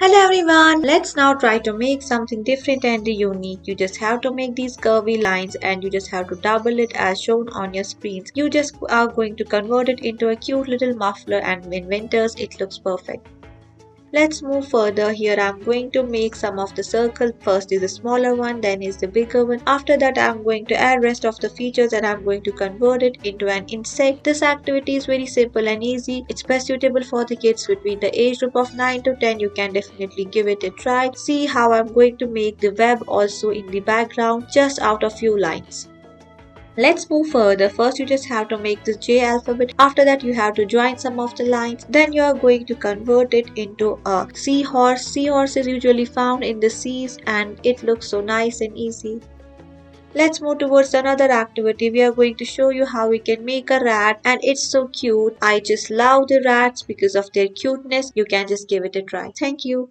Hello everyone, let's now try to make something different and unique. You just have to make these curvy lines and you just have to double it as shown on your screens. You just are going to convert it into a cute little muffler and in winters it looks perfect. Let's move further. Here I'm going to make some of the circle. First is the smaller one, then is the bigger one. After that I'm going to add rest of the features and I'm going to convert it into an insect. This activity is very simple and easy. It's best suitable for the kids between the age group of 9 to 10. You can definitely give it a try. See how I'm going to make the web also in the background just out of few lines. Let's move further. First, you just have to make the J alphabet. After that, you have to join some of the lines. Then you are going to convert it into a seahorse. Seahorse is usually found in the seas and it looks so nice and easy. Let's move towards another activity. We are going to show you how we can make a rat and it's so cute. I just love the rats because of their cuteness. You can just give it a try. Thank you.